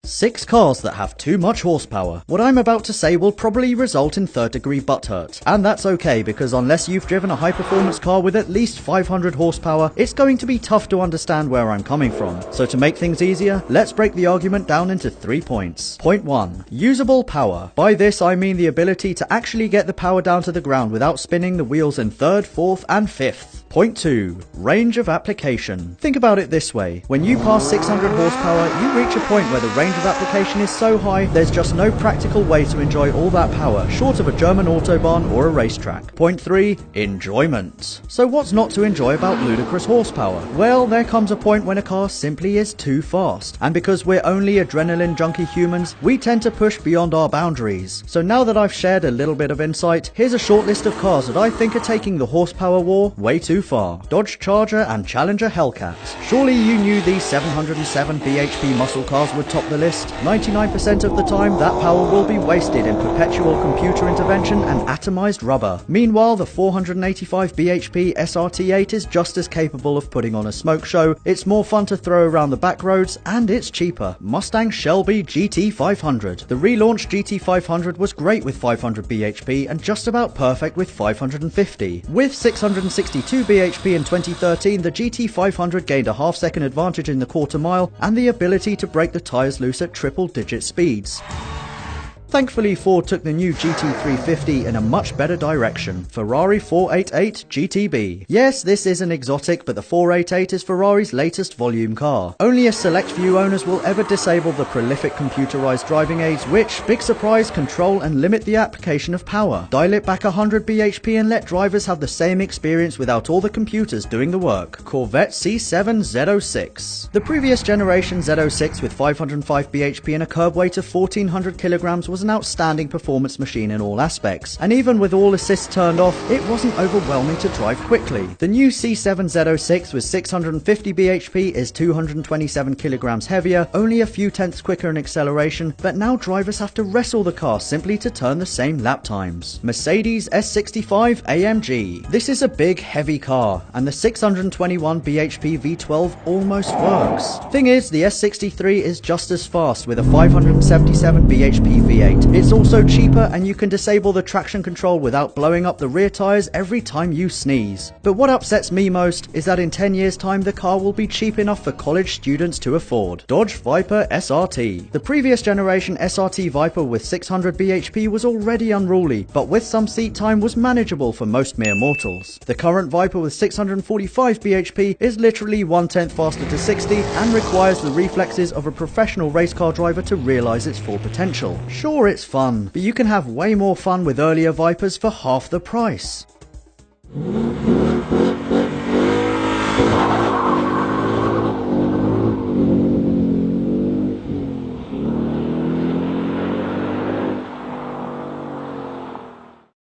6 cars that have too much horsepower. What I'm about to say will probably result in third-degree butthurt. And that's okay, because unless you've driven a high-performance car with at least 500 horsepower, it's going to be tough to understand where I'm coming from. So to make things easier, let's break the argument down into 3 points. Point 1. Usable power. By this I mean the ability to actually get the power down to the ground without spinning the wheels in 3rd, 4th and 5th. Point 2. Range of application. Think about it this way. When you pass 600 horsepower, you reach a point where the range of application is so high, there's just no practical way to enjoy all that power, short of a German autobahn or a racetrack. Point 3. Enjoyment. So what's not to enjoy about ludicrous horsepower? Well, there comes a point when a car simply is too fast. And because we're only adrenaline junkie humans, we tend to push beyond our boundaries. So now that I've shared a little bit of insight, here's a short list of cars that I think are taking the horsepower war way too far. Dodge Charger and Challenger Hellcats. Surely you knew these 707 bhp muscle cars would top the list. 99% of the time that power will be wasted in perpetual computer intervention and atomized rubber. Meanwhile, the 485 bhp SRT8 is just as capable of putting on a smoke show, it's more fun to throw around the back roads, and it's cheaper. Mustang Shelby GT500. The relaunched GT500 was great with 500 bhp and just about perfect with 550. With 662 bhp in 2013, the GT500 gained a half-second advantage in the quarter mile and the ability to break the tyres loose at triple-digit speeds. Thankfully, Ford took the new GT350 in a much better direction. Ferrari 488 GTB. Yes, this isn't exotic, but the 488 is Ferrari's latest volume car. Only a select few owners will ever disable the prolific computerized driving aids which, big surprise, control and limit the application of power. Dial it back 100 bhp and let drivers have the same experience without all the computers doing the work. Corvette C7 Z06. The previous generation Z06 with 505 bhp and a curb weight of 1400 kilograms was an outstanding performance machine in all aspects, and even with all assists turned off, it wasn't overwhelming to drive quickly. The new C7 Z06 with 650 bhp is 227 kilograms heavier, only a few tenths quicker in acceleration, but now drivers have to wrestle the car simply to turn the same lap times. Mercedes S65 AMG. This is a big, heavy car, and the 621 bhp V12 almost works. Thing is, the S63 is just as fast with a 577 bhp V8. It's also cheaper and you can disable the traction control without blowing up the rear tyres every time you sneeze. But what upsets me most is that in 10 years time the car will be cheap enough for college students to afford. Dodge Viper SRT. The previous generation SRT Viper with 600 bhp was already unruly, but with some seat time was manageable for most mere mortals. The current Viper with 645 bhp is literally 1/10 faster to 60 and requires the reflexes of a professional race car driver to realise its full potential. Sure, it's fun, but you can have way more fun with earlier Vipers for half the price.